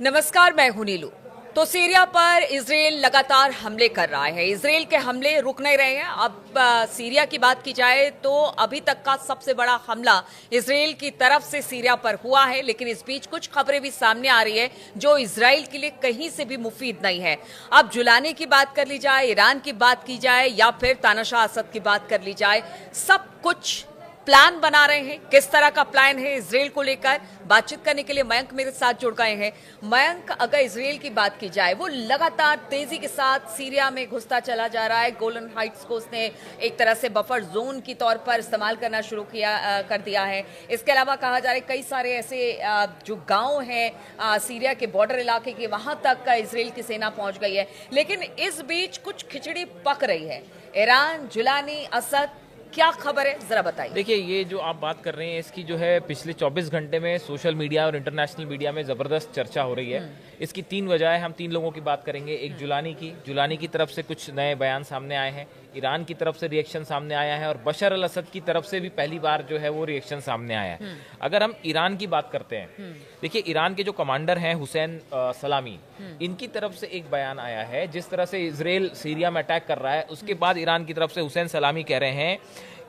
नमस्कार, मैं हूं नीलू। तो सीरिया पर इजराइल लगातार हमले कर रहा है। इजराइल के हमले रुक नहीं रहे हैं। अब सीरिया की बात की जाए तो अभी तक का सबसे बड़ा हमला इजराइल की तरफ से सीरिया पर हुआ है, लेकिन इस बीच कुछ खबरें भी सामने आ रही है जो इजराइल के लिए कहीं से भी मुफीद नहीं है। अब जुलानी की बात कर ली जाए, ईरान की बात की जाए या फिर तानाशाह असद की बात कर ली जाए, सब कुछ प्लान बना रहे हैं। किस तरह का प्लान है इजराइल को लेकर, बातचीत करने के लिए मयंक मेरे साथ जुड़ गए हैं। मयंक, अगर इजराइल की बात की जाए, वो लगातार तेजी के साथ सीरिया में घुसता चला जा रहा है। गोलन हाइट्स को उसने एक तरह से बफर जोन की तौर पर इस्तेमाल करना शुरू कर दिया है। इसके अलावा कहा जा रहा है कई सारे ऐसे जो गांव हैं सीरिया के बॉर्डर इलाके के, वहां तक इजराइल की सेना पहुंच गई है। लेकिन इस बीच कुछ खिचड़ी पक रही है। ईरान, जुलानी, असद, क्या खबर है, जरा बताइए। देखिए, ये जो आप बात कर रहे हैं इसकी जो है पिछले 24 घंटे में सोशल मीडिया और इंटरनेशनल मीडिया में ज़बरदस्त चर्चा हो रही है। इसकी 3 वजह है। हम 3 लोगों की बात करेंगे। एक जुलानी की तरफ से कुछ नए बयान सामने आए हैं, ईरान की तरफ से रिएक्शन सामने आया है और बशर अल असद की तरफ से भी पहली बार जो है वो रिएक्शन सामने आया है। अगर हम ईरान की बात करते हैं, देखिए ईरान के जो कमांडर हैं हुसैन सलामी, इनकी तरफ से एक बयान आया है। जिस तरह से इजराइल सीरिया में अटैक कर रहा है, उसके बाद ईरान की तरफ से हुसैन सलामी कह रहे हैं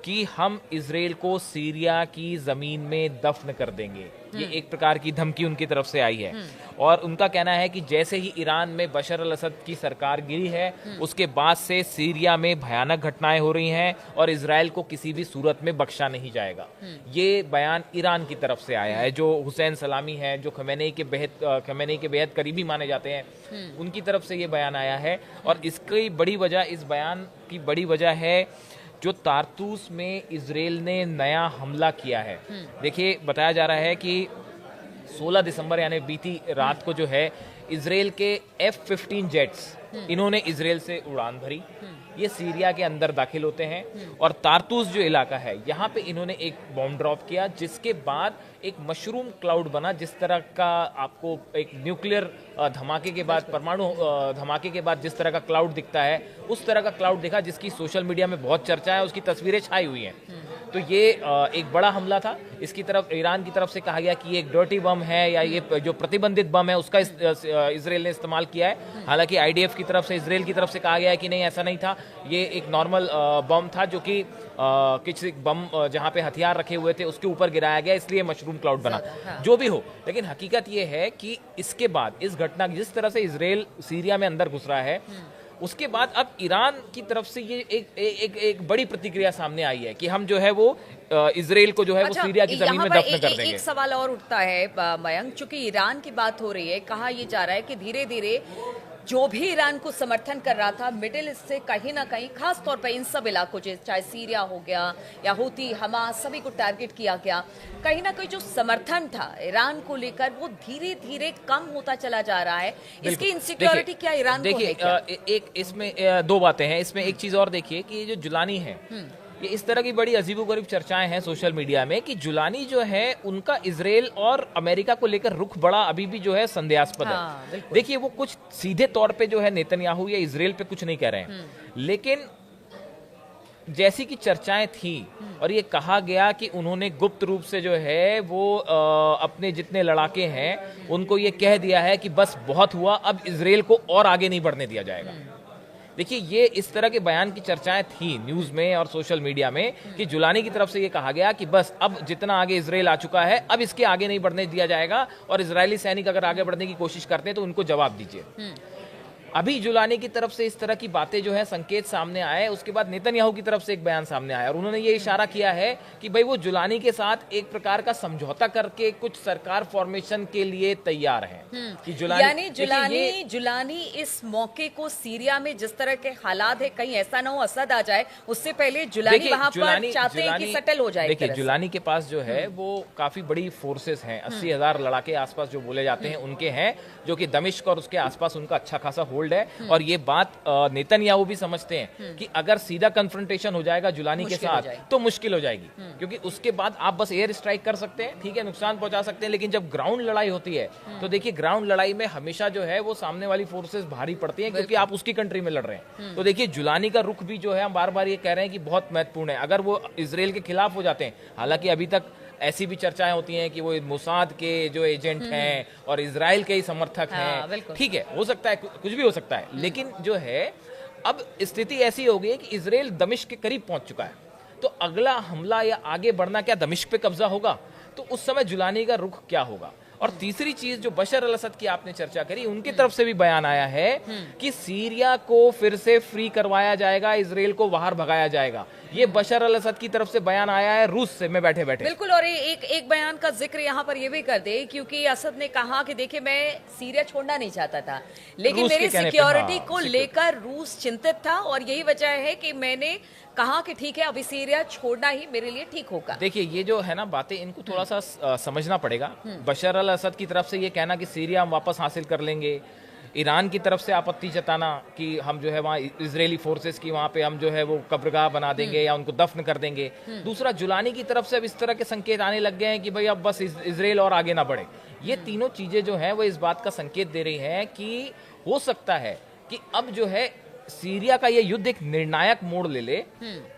कि हम इजराइल को सीरिया की जमीन में दफन कर देंगे। ये एक प्रकार की धमकी उनकी तरफ से आई है और उनका कहना है कि जैसे ही ईरान में बशर अल असद की सरकार गिरी है, उसके बाद से सीरिया में भयानक घटनाएं हो रही हैं और इजराइल को किसी भी सूरत में बख्शा नहीं जाएगा। ये बयान ईरान की तरफ से आया है। जो हुसैन सलामी है, जो खमेनेई के बेहद करीबी माने जाते हैं, उनकी तरफ से ये बयान आया है। और इसकी बड़ी वजह, इस बयान की बड़ी वजह है जो तारतूस में इजराइल ने नया हमला किया है। देखिए, बताया जा रहा है कि 16 दिसंबर यानी बीती रात को जो है इजराइल के F-15 जेट्स, इन्होंने इजराइल से उड़ान भरी। ये सीरिया के अंदर दाखिल होते हैं और तारतूस जो इलाका है, यहाँ पे इन्होंने एक बॉम्ब ड्रॉप किया, जिसके बाद एक मशरूम क्लाउड बना। जिस तरह का आपको एक न्यूक्लियर धमाके के बाद, परमाणु धमाके के बाद जिस तरह का क्लाउड दिखता है, उस तरह का क्लाउड दिखा, जिसकी सोशल मीडिया में बहुत चर्चा है, उसकी तस्वीरें छाई हुई हैं। तो ये एक बड़ा हमला था। इसकी तरफ ईरान की तरफ से कहा गया कि ये एक डर्टी बम है या ये जो प्रतिबंधित बम है उसका इजराइल ने इस्तेमाल किया है। हालांकि आईडीएफ की तरफ से, इजराइल की तरफ से कहा गया है कि नहीं, ऐसा नहीं था, ये एक नॉर्मल बम था जो कि किसी बम जहां पे हथियार रखे हुए थे उसके ऊपर गिराया गया, इसलिए मशरूम क्लाउड बना। जो भी हो, लेकिन हकीकत ये है कि इसके बाद, इस घटना जिस तरह से इजराइल सीरिया में अंदर घुस रहा है, उसके बाद अब ईरान की तरफ से ये एक बड़ी प्रतिक्रिया सामने आई है कि हम जो है वो इजराइल को जो है वो सीरिया की जमीन में दफन कर देंगे। एक सवाल और उठता है मयंक, चूंकि ईरान की बात हो रही है, कहा यह जा रहा है कि धीरे धीरे जो भी ईरान को समर्थन कर रहा था मिडिल ईस्ट से, कहीं ना कहीं खास तौर पर इन सब इलाकों, चाहे सीरिया हो गया या हूती, हमास, सभी को टारगेट किया गया। कहीं ना कहीं जो समर्थन था ईरान को लेकर वो धीरे धीरे कम होता चला जा रहा है। इसकी इनसिक्योरिटी क्या ईरान को है क्या? एक इसमें 2 बातें हैं। इसमें एक चीज और देखिए कि ये जो जुलानी है, ये इस तरह की बड़ी अजीबोगरीब चर्चाएं हैं सोशल मीडिया में कि जुलानी जो है उनका इजराइल और अमेरिका को लेकर रुख बड़ा अभी भी जो है संदेहास्पद है। देखिए, वो कुछ सीधे तौर पे जो है नेतन्याहू या इजराइल पे कुछ नहीं कह रहे हैं, लेकिन जैसी की चर्चाएं थी और ये कहा गया कि उन्होंने गुप्त रूप से जो है वो अपने जितने लड़ाके हैं उनको ये कह दिया है कि बस बहुत हुआ, अब इजराइल को और आगे नहीं बढ़ने दिया जाएगा। देखिए, ये इस तरह के बयान की चर्चाएं थी न्यूज में और सोशल मीडिया में कि जुलानी की तरफ से ये कहा गया कि बस अब जितना आगे इजराइल आ चुका है, अब इसके आगे नहीं बढ़ने दिया जाएगा और इजरायली सैनिक अगर आगे बढ़ने की कोशिश करते हैं तो उनको जवाब दीजिए। अभी जुलानी की तरफ से इस तरह की बातें जो है संकेत सामने आए, उसके बाद नेतन्याहू की तरफ से एक बयान सामने आया और उन्होंने ये इशारा किया है कि भाई वो जुलानी के साथ एक प्रकार का समझौता करके कुछ सरकार फॉर्मेशन के लिए तैयार है कि जुलानी इस मौके को, सीरिया में जिस तरह के हालात है, कहीं ऐसा ना हो असद आ जाए, उससे पहले जुलानी वहां पर चाहते हैं कि सेटल हो जाए। देखिए, जुलानी के पास जो है वो काफी बड़ी फोर्सेस हैं, 80,000 लड़ाके आसपास जो बोले जाते हैं उनके हैं, जो कि दमिश्क और उसके आसपास उनका अच्छा खासा होल्ड है। और ये बात नेतन्याहू भी समझते हैं कि अगर सीधा कन्फ्रंटेशन हो जाएगा जुलानी के साथ तो मुश्किल हो जाएगी, क्योंकि उसके बाद आप बस एयर स्ट्राइक कर सकते हैं, ठीक है, नुकसान पहुंचा सकते हैं, लेकिन जब ग्राउंड लड़ाई होती है तो देखिए ग्राउंड लड़ाई में हमेशा जो है वो सामने वाली फोर्सेस भारी पड़ती हैं, क्योंकि आप उसकी कंट्री में लड़ रहे हैं। तो देखिए, जुलानी का रुख भी जो है हम बार बार ये कह रहे हैं कि बहुत महत्वपूर्ण है। अगर वो इजराइल के खिलाफ हो जाते हैं, हालांकि अभी तक ऐसी भी चर्चाएं होती हैं कि वो मोसाद के जो एजेंट हैं और इजराइल के ही समर्थक हाँ, हैं। ठीक है, हो सकता है, कुछ भी हो सकता है, लेकिन जो है अब स्थिति ऐसी हो गई है कि इजराइल दमिश्क के करीब पहुंच चुका है, तो अगला हमला या आगे बढ़ना क्या दमिश्क पे कब्जा होगा, तो उस समय जुलानी का रुख क्या होगा। और तीसरी चीज जो बशर अल असद की आपने चर्चा करी, उनकी तरफ से भी बयान आया है कि सीरिया को फिर से फ्री करवाया जाएगा, इजराइल को बाहर भगाया जाएगा। ये बशर अल असद की तरफ से बयान आया है रूस से, मैं बैठे बैठे। बिल्कुल, और एक बयान का जिक्र यहाँ पर ये भी कर दे, क्योंकि असद ने कहा कि देखिए मैं सीरिया छोड़ना नहीं चाहता था, लेकिन मेरी सिक्योरिटी को लेकर रूस चिंतित था, और यही वजह है कि मैंने कहा कि ठीक है अभी सीरिया छोड़ना ही मेरे लिए ठीक होगा। देखिए ये जो है ना बातें, इनको थोड़ा सा समझना पड़ेगा। बशर अल असद की तरफ से ये कहना कि सीरिया हम वापस हासिल कर लेंगे, ईरान की तरफ से आपत्ति जताना कि हम जो है वहाँ इजरायली फोर्सेस की वहाँ पे हम जो है वो कब्रगाह बना देंगे या उनको दफन कर देंगे। दूसरा, जुलानी की तरफ से अब इस तरह के संकेत आने लग गए हैं कि भाई अब बस इजराइल और आगे ना बढ़े। ये तीनों चीजें जो हैं वो इस बात का संकेत दे रही हैं कि हो सकता है कि अब जो है सीरिया का ये युद्ध एक निर्णायक मोड़ ले ले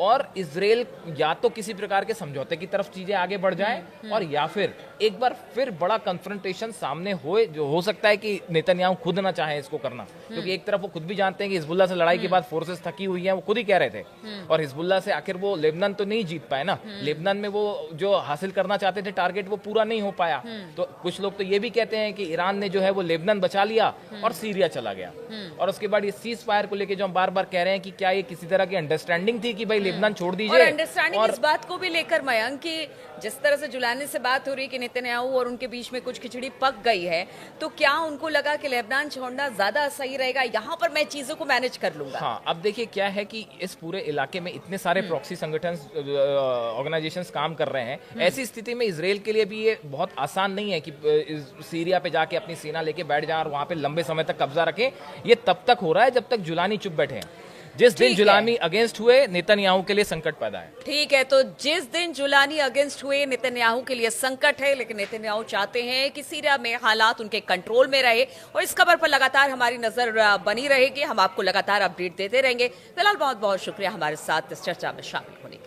और इजराइल या तो किसी प्रकार के समझौते की तरफ चीजें आगे बढ़ जाएं और या फिर एक बार फिर बड़ा कन्फ्रंटेशन सामने होए, जो हो सकता है कि नेतन्याहू खुद ना चाहे इसको करना, क्योंकि एक तरफ वो खुद भी जानते हैं कि हिजबुल्ला से लड़ाई के बाद फोर्सेस थकी हुई हैं, वो खुद ही कह रहे थे, और हिजबुल्ला से आखिर वो लेबनान तो नहीं जीत पाए ना, लेबनान में वो जो हासिल करना चाहते थे टारगेट वो पूरा नहीं हो पाया। तो कुछ लोग तो ये भी कहते हैं कि ईरान ने जो है वो लेबनान बचा लिया और सीरिया चला गया, और उसके बाद ये सीज फायर को लेकर जो हम बार बार कह रहे हैं कि क्या ये किसी तरह की अंडरस्टैंडिंग थी कि भाई लेबनान छोड़ दीजिए। और अंडरस्टैंडिंग इस बात को भी लेकर मयंक कि जिस तरह से जुलानी से बात हो रही कि नेतन्याहू और उनके बीच में कुछ खिचड़ी पक गई है, तो क्या उनको लगा कि लेबनान छोड़ना ज्यादा सही रहेगा, यहाँ पर मैं चीजों को मैनेज कर लूंगा। हाँ, अब देखिए क्या है कि इस पूरे इलाके में इतने सारे प्रॉक्सी संगठन ऑर्गेनाइजेशंस काम कर रहे हैं, ऐसी स्थिति में इजराइल के लिए भी ये बहुत आसान नहीं है कि सीरिया पे जाके अपनी सेना लेके बैठ जाए और वहां पे लंबे समय तक कब्जा रखें। ये तब तक हो रहा है जब तक जुलानी चुप बैठे हैं। जिस दिन जुलानी अगेंस्ट हुए, नेतन्याहू के लिए संकट पैदा है। ठीक है, तो जिस दिन जुलानी अगेंस्ट हुए नेतन्याहू के लिए संकट है, लेकिन नेतन्याहू चाहते हैं कि सीरिया में हालात उनके कंट्रोल में रहे, और इस खबर पर लगातार हमारी नजर बनी रहेगी। हम आपको लगातार अपडेट देते रहेंगे। फिलहाल बहुत बहुत शुक्रिया हमारे साथ इस चर्चा में शामिल होने के लिए।